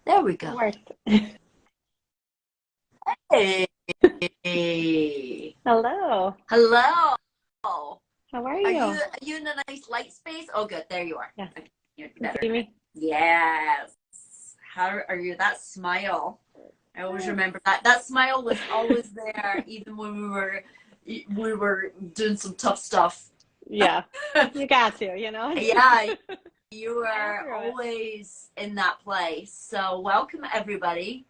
There we It go. worked. Hey. Hello. Hello. How are Are you? you in a nice light space? Oh, good. There you are. Yes. Okay, you're Can you better. see me? Yes. How are you? That smile. I always Good. remember that. That smile was always there, even when we were doing some tough stuff. Yeah. You got to, you know? Yeah, you All are through it. always in that place. So welcome everybody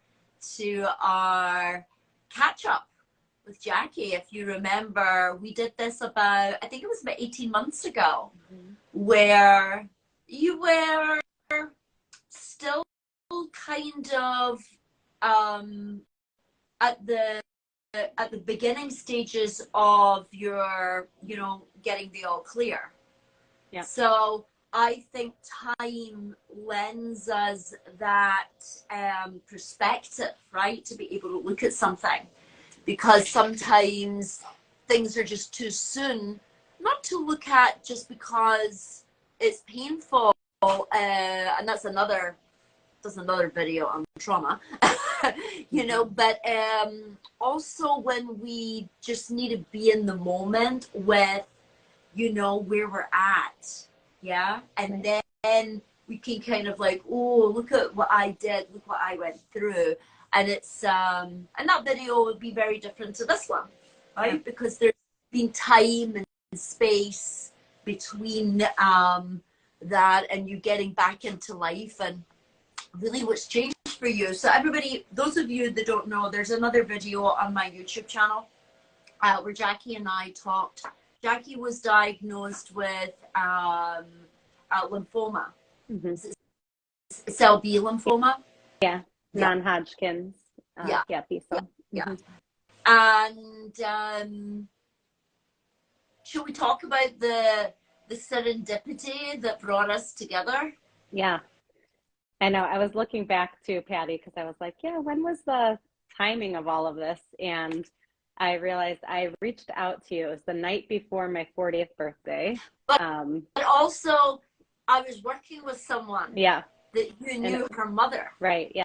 to our catch up with Jackie. If you remember, we did this about, I think it was about 18 months ago, where you were still kind of um, at the beginning stages of your, getting the all clear. Yeah. So I think time lends us that perspective, right, to be able to look at something, because sometimes things are just too soon not to look at just because it's painful. And that's another video on trauma. But also when we just need to be in the moment with where we're at. Yeah. And then we can kind of like, oh, look at what I did, look what I went through. And it's and that video would be very different to this one, right? Yeah. Because there's been time and space between that and you getting back into life and really what's changed for you. So everybody, those of you that don't know, there's another video on my YouTube channel where Jackie and I talked. Jackie was diagnosed with lymphoma, cell B lymphoma. Yeah. Yeah, Non-Hodgkins. yeah, Yeah, B-cell. yeah. And should we talk about the serendipity that brought us together? Yeah. I know. I was looking back to Patty because I was like, yeah, when was the timing of all of this? And I realized I reached out to you. It was the night before my 40th birthday. But also, I was working with someone Yeah. that you And knew her mother. right. Yeah.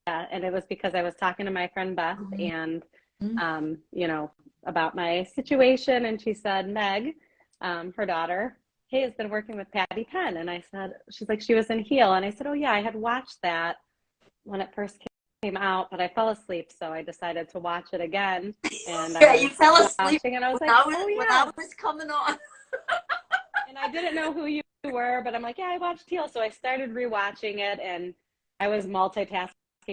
And it was because I was talking to my friend Beth and, about my situation. And she said, Meg, her daughter, hey, has been working with Patty Penn. And I said, she's like, she was in Heal. And I said, oh, yeah, I had watched that when it first came out, but I fell asleep. So I decided to watch it again. And I Yeah, was you fell asleep watching and I was when like, when I was coming on. And I didn't know who you were, but I'm like, yeah, I watched Teal. So I started rewatching it and I was multitasking,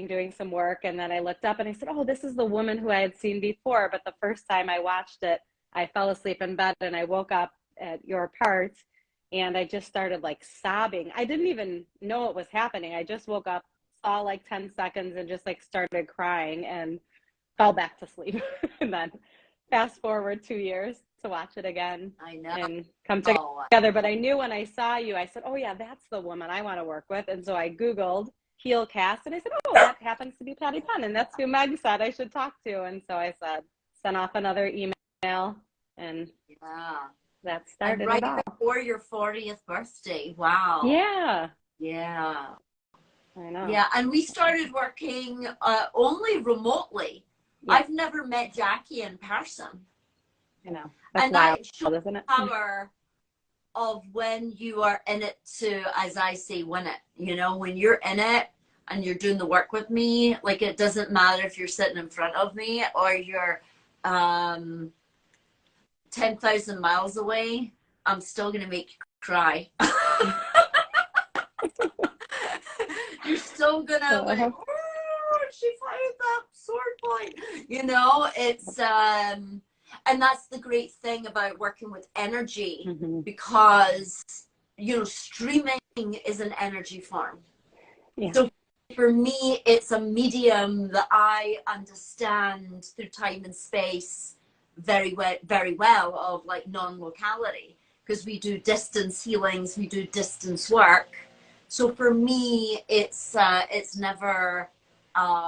doing some work. And then I looked up and I said, oh, this is the woman who I had seen before. But the first time I watched it, I fell asleep in bed and I woke up at your part and I just started like sobbing. I didn't even know what was happening. I just woke up, saw like 10 seconds and just like started crying and fell back to sleep. And then fast forward 2 years to watch it again I know. and come together. But I knew when I saw you, I said, oh yeah, that's the woman I want to work with. And so I Googled Heel Cast and I said, oh, that happens to be Patty Penn. And that's who Meg said I should talk to. And so I said, sent off another email and that started and right it all. before your 40th birthday. Wow. Yeah. Yeah. I know. Yeah. And we started working only remotely. Yeah. I've never met Jackie in person. I know. That's and wild, that shows isn't it? Power of when you are in it to, as I say, win it. When you're in it and you're doing the work with me, like it doesn't matter if you're sitting in front of me or you're 10,000 miles away, I'm still going to make you cry. You're still going to like, oh, she found that sword point. It's, and that's the great thing about working with energy, because, streaming is an energy form. Yeah. So for me, it's a medium that I understand through time and space very well of like non-locality, because we do distance healings, we do distance work. So for me, it's never a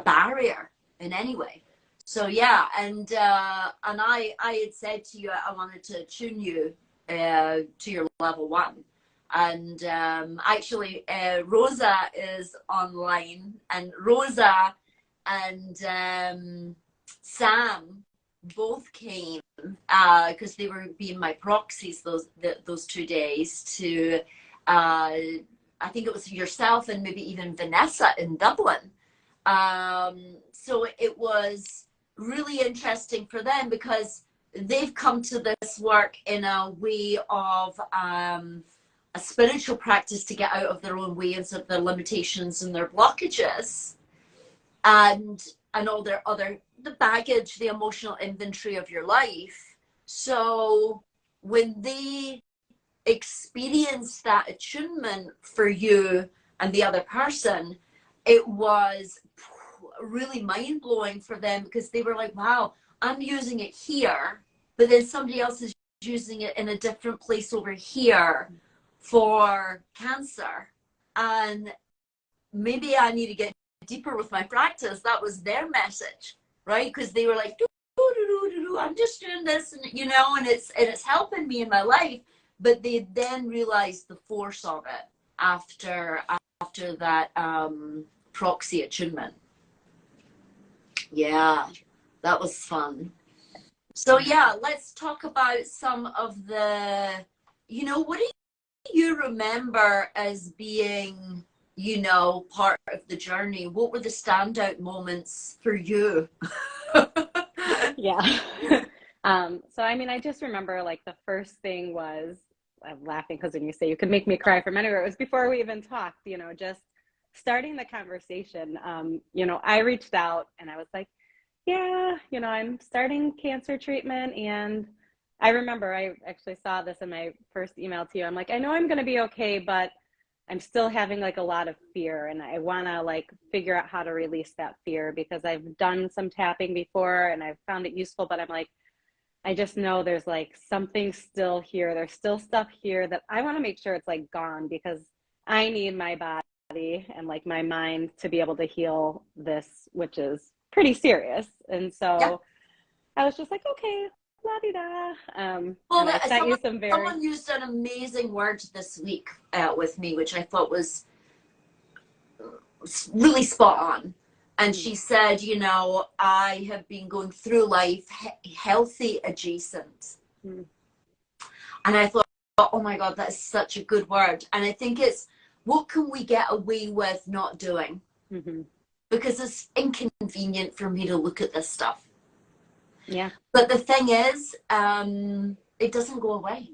barrier in any way. So yeah, and I had said to you I wanted to tune you to your level 1, And actually, Rosa is online, and Rosa and Sam both came because they were being my proxies those 2 days to I think it was yourself and maybe even Vanessa in Dublin. So it was really interesting for them because they've come to this work in a way of a spiritual practice to get out of their own ways of their limitations and their blockages, and all their other, the baggage, the emotional inventory of your life. So when they experience that attunement for you and the other person, it was really mind-blowing for them, because they were like, wow, I'm using it here, but then somebody else is using it in a different place over here for cancer, and maybe I need to get deeper with my practice. That was their message, right? Because they were like, I'm just doing this, and you know, and it's helping me in my life. But they then realized the force of it after that proxy attunement. Yeah, that was fun. So yeah, let's talk about some of the, you know, what do you remember as being, you know, part of the journey? What were the standout moments for you? Yeah. So I mean, I just remember like the first thing was, I'm laughing because when you say you could make me cry from anywhere, it was before we even talked, you know, just starting the conversation. You know, I reached out and I was like, yeah, you know, I'm starting cancer treatment. And I remember I actually saw this in my first email to you. I'm like, I know I'm going to be okay, but I'm still having like a lot of fear, and I want to like figure out how to release that fear, because I've done some tapping before and I've found it useful, but I'm like, I just know there's like something still here. There's still stuff here that I want to make sure it's like gone, because I need my body and like my mind to be able to heal this, which is pretty serious. And so Yeah. I was just like, okay, la-di-da. Well, and I sent you some very... someone used an amazing word this week with me, which I thought was really spot on. And she said, you know, I have been going through life healthy adjacent. And I thought, oh my God, that's such a good word. And I think it's, what can we get away with not doing? Because it's inconvenient for me to look at this stuff. Yeah. But the thing is, it doesn't go away.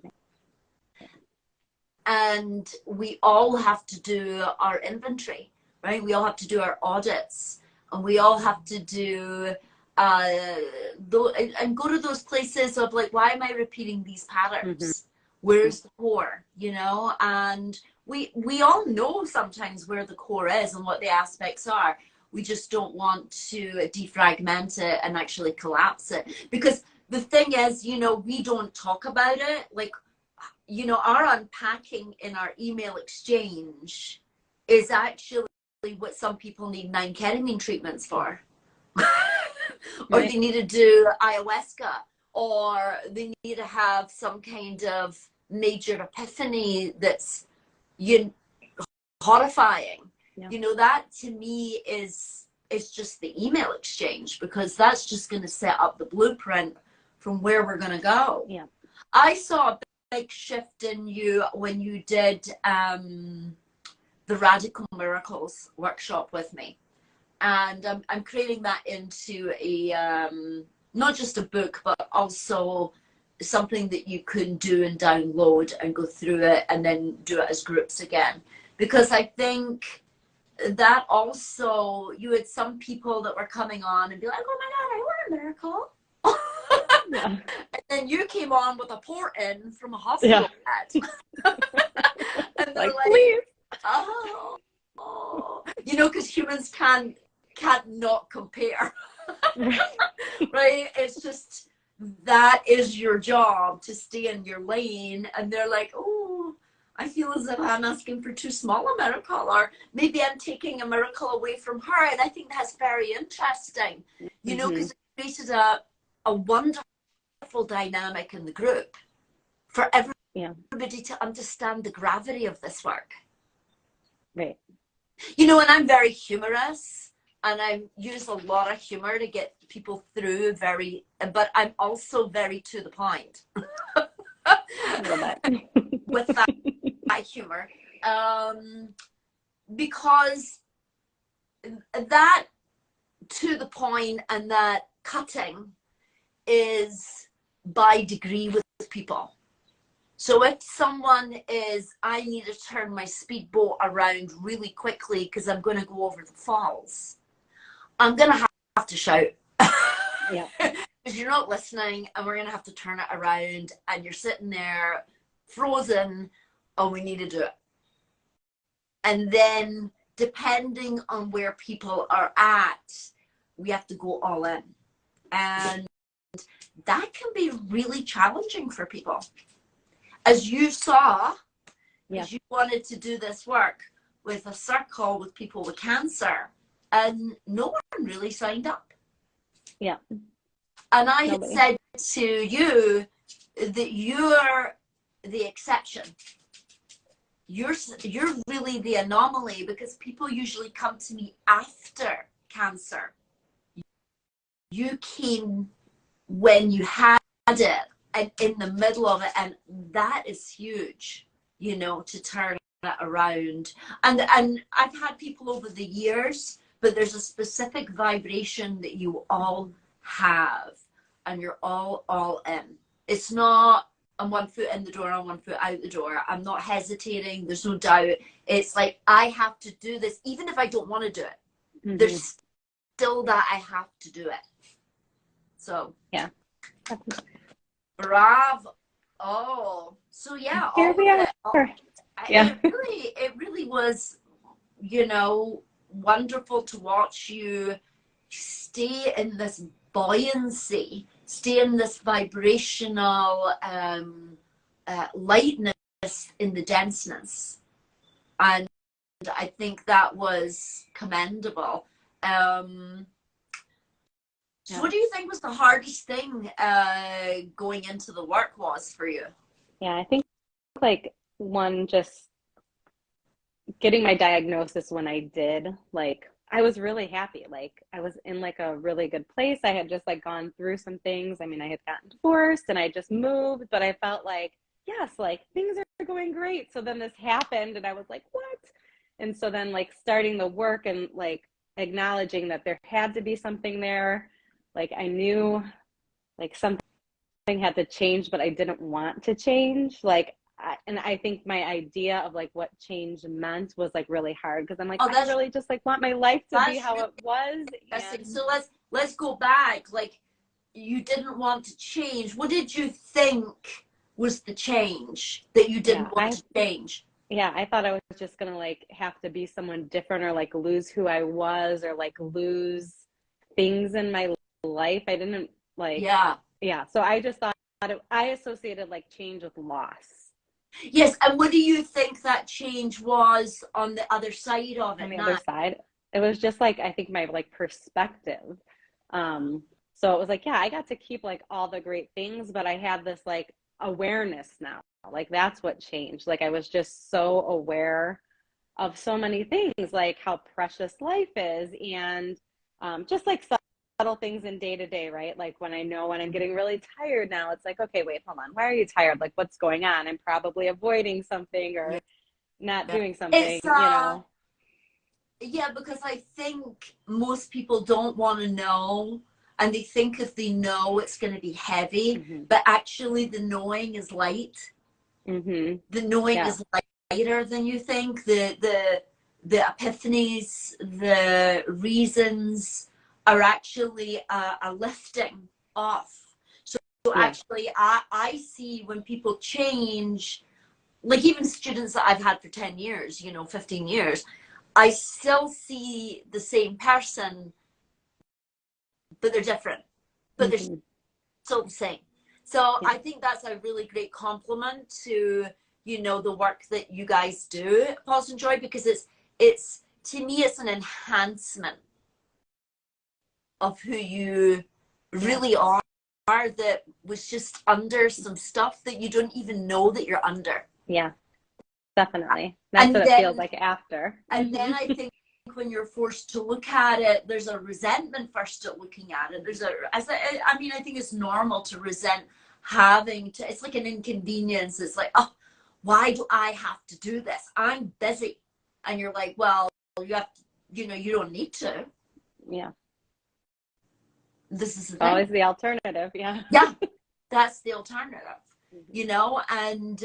And we all have to do our inventory, right? We all have to do our audits, and we all have to do and go to those places of like, why am I repeating these patterns? Where's the core, you know? And we all know sometimes where the core is and what the aspects are. We just don't want to defragment it and actually collapse it. Because the thing is, you know, we don't talk about it. Like, you know, our unpacking in our email exchange is actually what some people need 9-ketamine treatments for. Or they need to do ayahuasca, or they need to have some kind of major epiphany that's horrifying. Yeah. You know, that to me is just the email exchange, because that's just going to set up the blueprint from where we're going to go. Yeah. I saw a big shift in you when you did the Radical Miracles workshop with me. And I'm creating that into a, not just a book, but also something that you can do and download and go through it and then do it as groups again. Because I think that also, you had some people that were coming on and be like, oh my God, I want a miracle. Yeah. And then you came on with a port-in from a hospital bed. And they're like, please. Oh. You know, because humans can't not compare. Right? It's just, that is your job, to stay in your lane. And they're like, oh, I feel as if I'm asking for too small a miracle, or maybe I'm taking a miracle away from her. And I think that's very interesting, you know, because it created a wonderful dynamic in the group for everyone Yeah. Everybody to understand the gravity of this work. Right. You know, and I'm very humorous, and I use a lot of humor to get people through but I'm also very to the point. I love that. With that humor. Because that to the point and that cutting is by degree with people. So if someone is, I need to turn my speedboat around really quickly because I'm going to go over the falls, I'm going to have to shout. Yeah. Because you're not listening, and we're going to have to turn it around, and you're sitting there frozen, and we need to do it. And then depending on where people are at, we have to go all in. And that can be really challenging for people. As you saw, Yeah. as you wanted to do this work with a circle with people with cancer, and no one really signed up. Yeah. And I had said to you that you're the exception. You're really the anomaly, because people usually come to me after cancer. You came when you had it and in the middle of it, and that is huge, you know, to turn it around. And I've had people over the years, but there's a specific vibration that you all have, and you're all in. It's not I'm 1 foot in the door, I'm 1 foot out the door. I'm not hesitating. There's no doubt. It's like, I have to do this, even if I don't want to do it. Mm-hmm. There's still that I have to do it. So yeah. Bravo. Oh, so yeah. Here we are. Yeah. It really was, you know, wonderful to watch you stay in this buoyancy, stay in this vibrational lightness in the denseness. And I think that was commendable. So what do you think was the hardest thing going into the work was for you? Yeah, I think like one, just getting my diagnosis when I did, like I was really happy. Like I was in like a really good place. I had just like gone through some things. I mean, I had gotten divorced and I just moved, but I felt like, yes, like things are going great. So then this happened and I was like, what? And so then like starting the work and like acknowledging that there had to be something there. Like I knew like something had to change, but I didn't want to change. Like, and I think my idea of like what change meant was like really hard, because I'm like, I really just like want my life to be how it was. And so let's go back. Like, you didn't want to change. What did you think was the change that you didn't want to change? Yeah, I thought I was just gonna like have to be someone different, or like lose who I was, or like lose things in my life. I didn't like. Yeah. So I just thought I associated like change with loss. Yes. And what do you think that change was on the other side of it? On the other side, it was just like, I think my like perspective. So it was like, yeah, I got to keep like all the great things, but I had this like awareness now. Like that's what changed. Like I was just so aware of so many things, like how precious life is, and just like subtle things in day to day, right? Like when I'm getting really tired now, it's like, okay, wait, hold on. Why are you tired? Like what's going on? I'm probably avoiding something or not doing something, you know? Yeah, because I think most people don't want to know, and they think if they know it's going to be heavy, but actually the knowing is light. The knowing is lighter than you think. The epiphanies, the reasons are actually a lifting off. So actually I see when people change, like even students that I've had for 10 years, 15 years, I still see the same person, but they're different, but they're still the same. So I think that's a really great compliment to, the work that you guys do at Pause and Joy, because it's to me, it's an enhancement of who you really are. that was just under some stuff that you don't even know that you're under. Yeah, definitely. That's what it feels like after. And then I think when you're forced to look at it, there's a resentment first at looking at it. I think it's normal to resent having to, it's like an inconvenience. It's like, oh, why do I have to do this? I'm busy. And you're like, well, you have to, you don't need to. Yeah. This is always the alternative. Yeah. Yeah. That's the alternative, and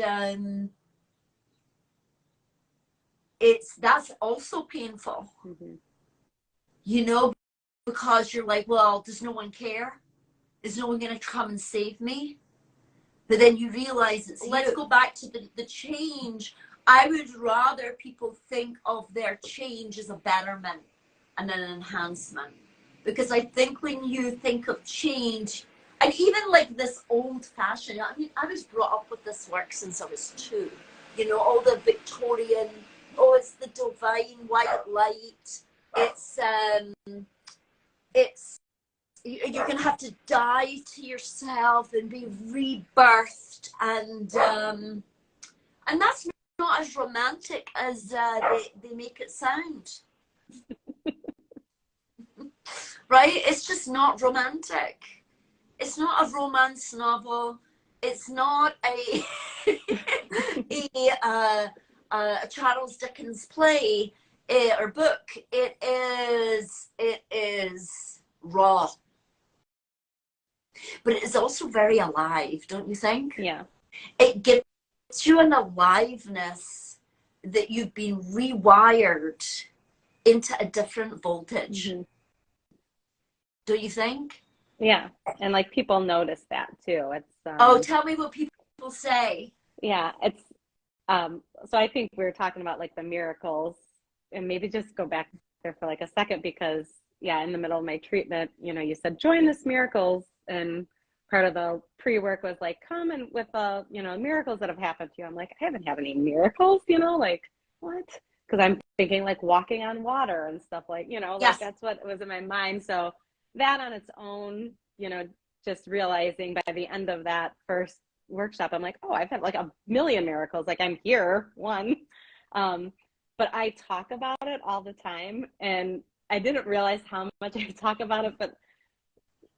that's also painful, because you're like, well, does no one care? Is no one going to come and save me? But then you realize let's go back to the change. I would rather people think of their change as a betterment and an enhancement. Because I think when you think of change, and even like this old fashioned, I was brought up with this work since I was 2. All the Victorian, it's the divine white light. You're going to have to die to yourself and be rebirthed. And that's not as romantic as they make it sound. Right? It's just not romantic. It's not a romance novel. It's not a Charles Dickens play or book. It is raw. But it is also very alive, don't you think? Yeah. It gives you an aliveness that you've been rewired into a different voltage. Don't you think? Yeah. And like people notice that too. It's tell me what people say. Yeah, it's so I think we were talking about like the miracles, and maybe just go back there for like a second, because in the middle of my treatment, you said join this miracles, and part of the pre-work was like come and with miracles that have happened to you. I'm like, I haven't had any miracles, like what? Because I'm thinking like walking on water and stuff like, like that's what was in my mind. So that on its own, just realizing by the end of that first workshop, I'm like, oh, I've had like a million miracles. Like I'm here, one. But I talk about it all the time, and I didn't realize how much I talk about it. But,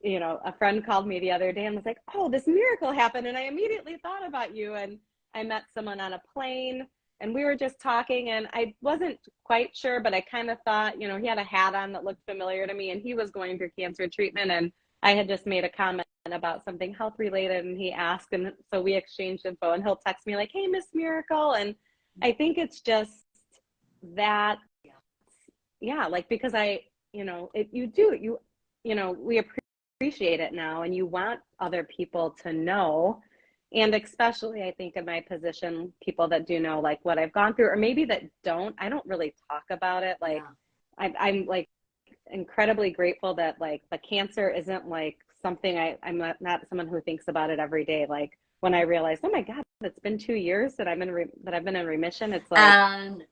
a friend called me the other day and was like, oh, this miracle happened. And I immediately thought about you. And I met someone on a plane, and we were just talking, and I wasn't quite sure, but I kind of thought, he had a hat on that looked familiar to me, and he was going through cancer treatment, and I had just made a comment about something health related, and he asked, and so we exchanged info, and he'll text me like, hey, Miss Miracle. And I think it's just that, like, because we appreciate it now, and you want other people to know. And especially, I think in my position, people that do know like what I've gone through, or maybe that I don't really talk about it. Like I'm like incredibly grateful that like the cancer isn't like something I'm not someone who thinks about it every day. Like when I realized, oh my God, it's been 2 years that I've been in remission. It's like, and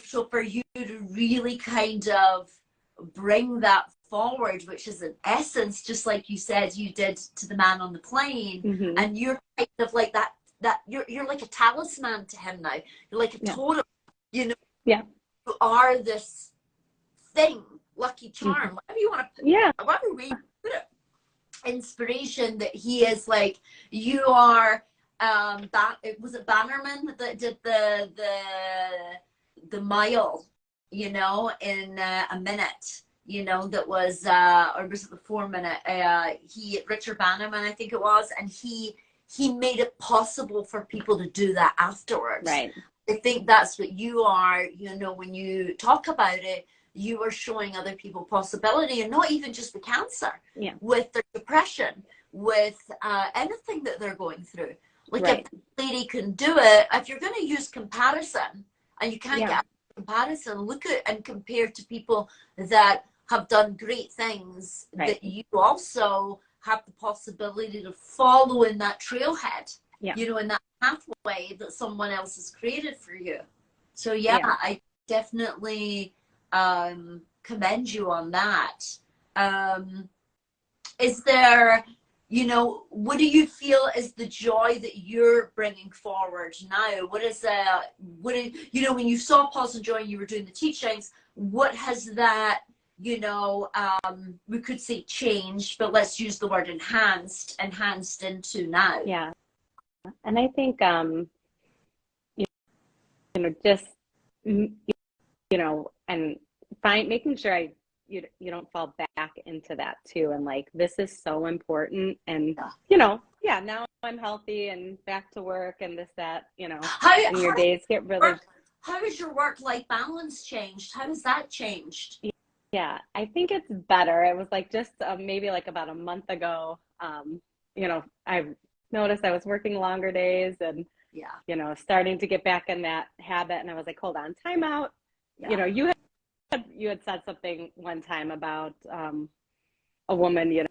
so for you to really kind of bring that forward, which is in essence, just like you said you did to the man on the plane, and you're kind of like that you're like a talisman to him now. You're like a totem, you are this thing, lucky charm, whatever you want to put, whatever way you put it, inspiration, that he is like, you are was it Bannerman that did the mile, in a minute, that was, or was it the 4 minute, Richard Bannerman, I think it was, and he made it possible for people to do that afterwards. Right. I think that's what you are, when you talk about it, you are showing other people possibility, and not even just the cancer, with their depression, with anything that they're going through. Like if the lady can do it, if you're going to use comparison, and you can't get comparison, look at and compare to people that have done great things, that you also have the possibility to follow in that trailhead, in that pathway that someone else has created for you. So I definitely commend you on that. Is there, you know, what do you feel is the joy that you're bringing forward now? What is you know, when you saw Pulse and Joy and you were doing the teachings, what has that, you know, we could say changed, but let's use the word enhanced into now? Yeah. And I think, you know, just, you know, and making sure you don't fall back into that too. And like, this is so important. And, you know, yeah, now I'm healthy and back to work and this, that, you know, and your days get really. How has your work-life balance changed? How has that changed? Yeah, I think it's better. It was like just maybe like about a month ago, you know, I noticed I was working longer days and, you know, starting to get back in that habit. And I was like, hold on, time out. You know, you had said something one time about a woman, you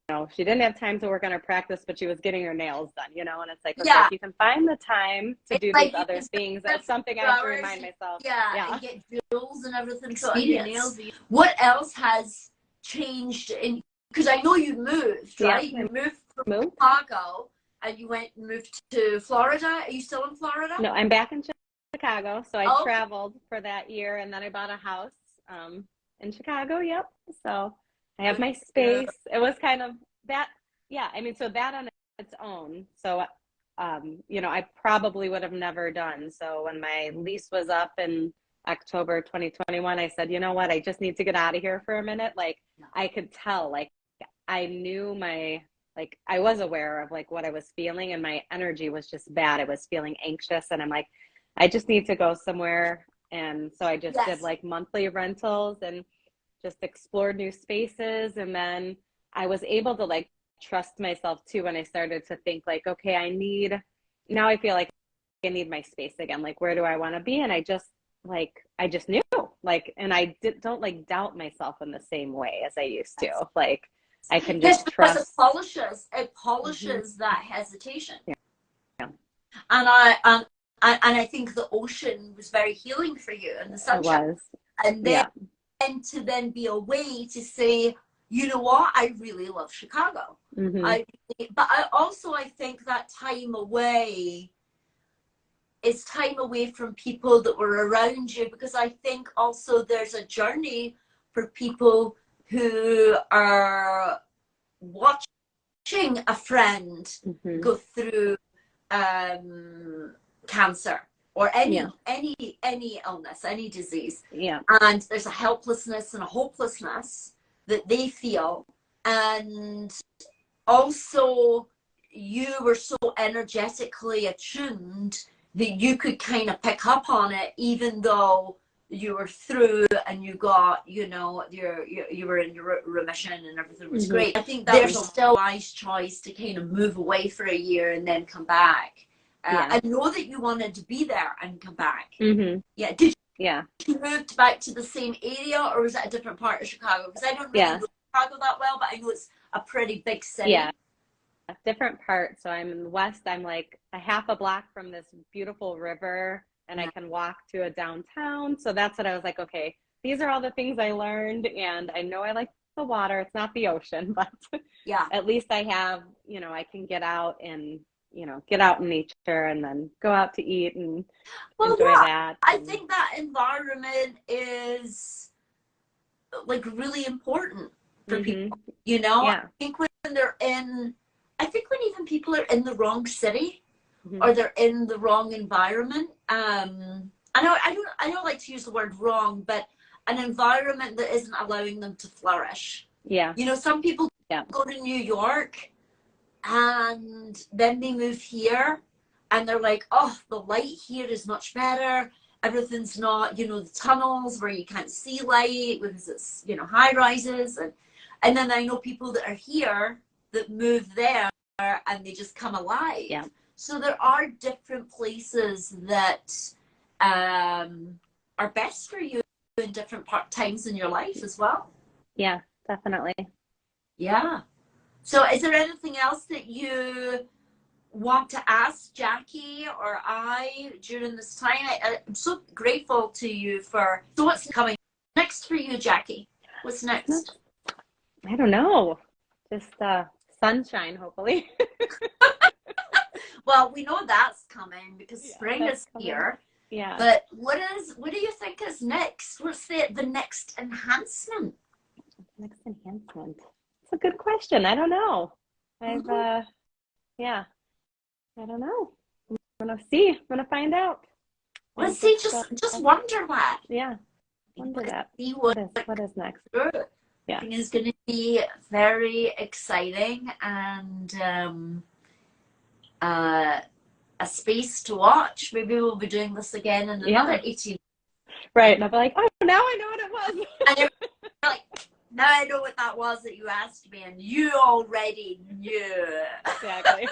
know, she didn't have time to work on her practice, but she was getting her nails done, you know, and it's like, okay, if you can find the time to do these other things, that's something I have to remind myself. And get jewels and everything. So nails. What else has changed because I know you moved, right? You moved from Chicago and you moved to Florida. Are you still in Florida? No, I'm back in Chicago. So I traveled for that year and then I bought a house in Chicago. Yep. So I have my space. It was kind of that. Yeah. I mean, so that on its own. So, you know, I probably would have never done. So when my lease was up in October 2021, I said, you know what, I just need to get out of here for a minute. Like I could tell, like I knew like I was aware of like what I was feeling and my energy was just bad. I was feeling anxious and I'm like, I just need to go somewhere. And so I just did like monthly rentals and just explored new spaces. And then I was able to like trust myself too when I started to think like, okay, now I feel like I need my space again. Like, where do I want to be? And I just knew, like, and I don't like doubt myself in the same way as I used to. Like, I can just trust. It polishes that hesitation. Yeah. And I think the ocean was very healing for you and the sunshine. It was. And then, and to then be a way to say, you know what, I really love Chicago. But I think that time away is time away from people that were around you, because I think also there's a journey for people who are watching a friend go through cancer or any illness, any disease. And there's a helplessness and a hopelessness that they feel. And also you were so energetically attuned that you could kind of pick up on it, even though you were through and you got, you know, you were in your remission and everything was great. I think there's still a wise choice to kind of move away for a year and then come back. I know that you wanted to be there and come back. Did you move back to the same area, or was it a different part of Chicago? Because I don't really know Chicago that well, but I know it's a pretty big city. A different part. So I'm in the west. I'm like a half a block from this beautiful river, and I can walk to a downtown. So that's what I was like, okay, these are all the things I learned, and I know I like the water. It's not the ocean, but at least I have, you know, I can get out and, you know, get out in nature and then go out to eat and enjoy that. I think that environment is like really important for people, you know. I think when even people are in the wrong city or they're in the wrong environment, I don't like to use the word wrong, but an environment that isn't allowing them to flourish. You know, some people go to New York and then they move here and they're like, oh, the light here is much better. Everything's not, you know, the tunnels where you can't see light because it's, you know, high rises. And then I know people that are here that move there and they just come alive. So there are different places that are best for you in different times in your life as well. Yeah, definitely. Yeah. So is there anything else that you want to ask Jackie or I during this time? I'm so grateful to you for, so what's coming next for you, Jackie? What's next? I don't know. Just sunshine, hopefully. Well, we know that's coming because Yeah, spring is coming. here. Yeah. But what do you think is next? What's the next enhancement? Next enhancement. It's a good question. I don't know. Yeah, I don't know. I'm gonna see. I'm gonna find out. Let's see. Just wonder that. Yeah, wonder that. See What is next? Yeah, I think it's going to be very exciting and a space to watch. Maybe we'll be doing this again in another 18. Right, and I'll be like, oh, now I know what it was. And you're like, now I know what that was that you asked me, and you already knew. Exactly.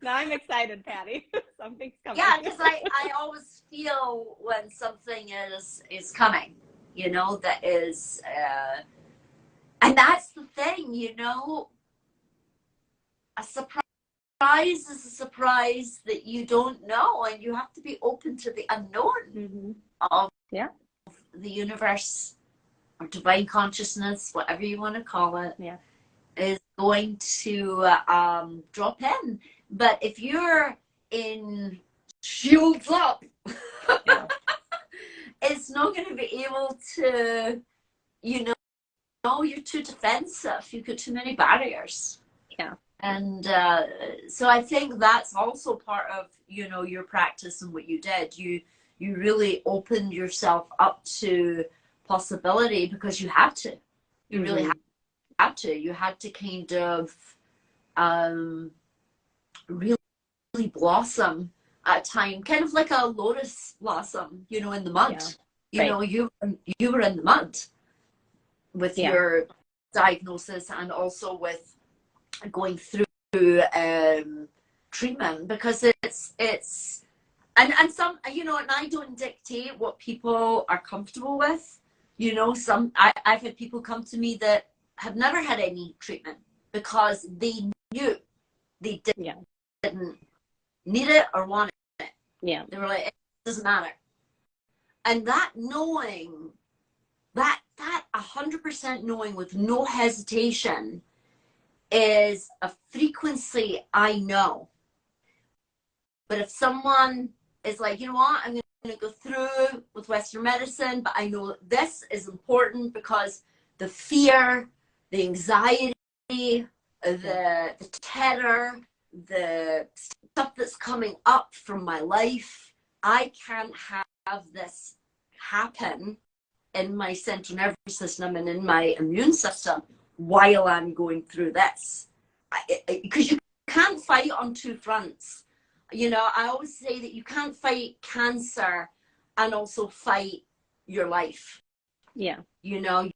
Now I'm excited, Patty. Something's coming. Yeah, because I always feel when something is coming, you know, that is, and that's the thing, you know, a surprise is a surprise that you don't know, and you have to be open to the unknown of the universe or divine consciousness, whatever you want to call it, is going to drop in. But if you're in shields up, it's not going to be able to, you know, you're too defensive. You've got too many barriers. Yeah. And so I think that's also part of, you know, your practice and what you did. You really opened yourself up to possibility because you had to. You really had to. You had to kind of really blossom at a time, kind of like a lotus blossom, you know, in the mud. You know, you were in the mud with your diagnosis and also with going through treatment, because it's and some, you know, and I don't dictate what people are comfortable with. You know, I've had people come to me that have never had any treatment because they knew they didn't need it or want it. Yeah. They were like, it doesn't matter. And that knowing, that 100% knowing with no hesitation is a frequency I know. But if someone is like, you know what, I'm going to go through with Western medicine, but I know this is important because the fear, the anxiety, the terror, the stuff that's coming up from my life, I can't have this happen in my central nervous system and in my immune system while I'm going through this. Because you can't fight on two fronts. You know, I always say that you can't fight cancer and also fight your life. Yeah. You know,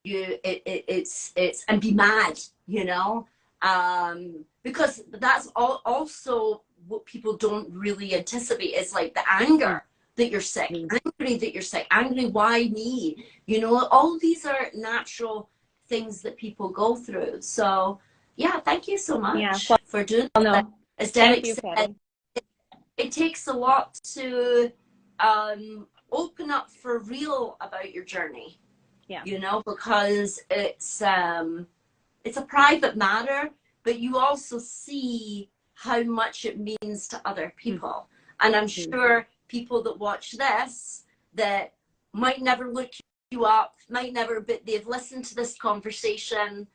it's and be mad, you know, because that's also what people don't really anticipate. It's like the anger that you're sick, angry that you're sick, angry, why me? You know, all these are natural things that people go through. So yeah, thank you so much for doing that. As Derek said, it takes a lot to open up for real about your journey. Yeah. You know, because it's a private matter, but you also see how much it means to other people. And I'm sure people that watch this that might never look you up, might never, but they've listened to this conversation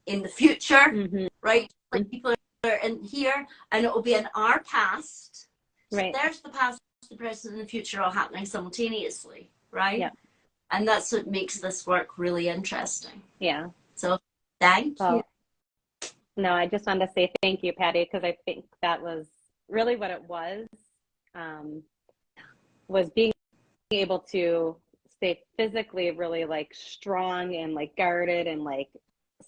in the future, right? Like people are in here, and it will be in our past. Right. So there's the past, the present, and the future all happening simultaneously, right? Yeah. And that's what makes this work really interesting. Yeah. So thank you. No, I just wanted to say thank you, Patty, because I think that was really what it was being able to stay physically really like strong and like guarded and like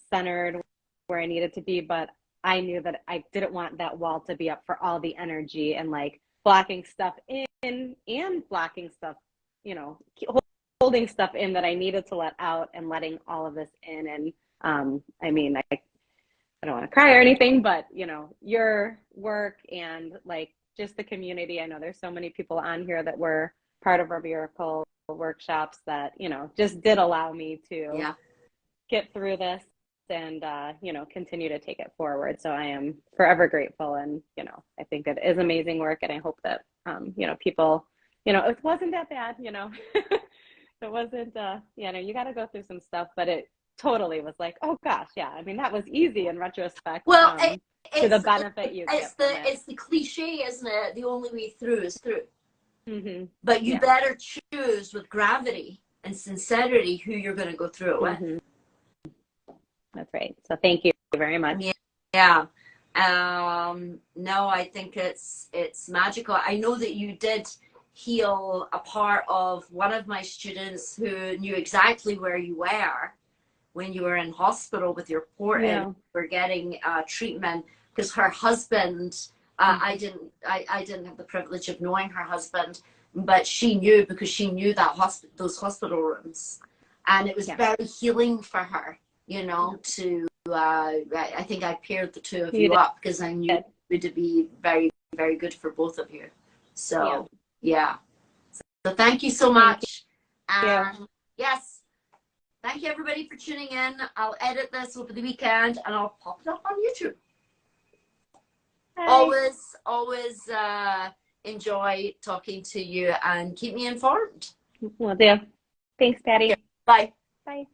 centered where I needed to be. But I knew that I didn't want that wall to be up for all the energy and like blocking stuff in and blocking stuff, you know, holding stuff in that I needed to let out and letting all of this in. And I mean, I don't want to cry or anything, but you know, your work and like just the community. I know there's so many people on here that were part of our miracle workshops that, you know, just did allow me to get through this and, you know, continue to take it forward. So I am forever grateful. And, you know, I think it is amazing work. And I hope that, you know, people, you know, it wasn't that bad, you know, it wasn't, you know, you got to go through some stuff, but it totally was like, oh gosh, yeah. I mean, that was easy in retrospect. Well, to the benefit you get from it. It's the cliche, isn't it? The only way through is through. Mm-hmm. But you better choose with gravity and sincerity who you're going to go through it with. Mm-hmm. That's right. So thank you very much. Yeah. No, I think it's magical. I know that you did heal a part of one of my students who knew exactly where you were when you were in hospital with your port in for getting treatment, because her husband, I didn't have the privilege of knowing her husband, but she knew, because she knew that those hospital rooms, and it was very healing for her, you know, to I think I paired the two of you up because I knew it would be very, very good for both of you. So so thank you so much. And yes, thank you everybody for tuning in. I'll edit this over the weekend and I'll pop it up on YouTube. Bye. Always enjoy talking to you, and keep me informed. Will do. Thanks, Patty. Bye. Bye.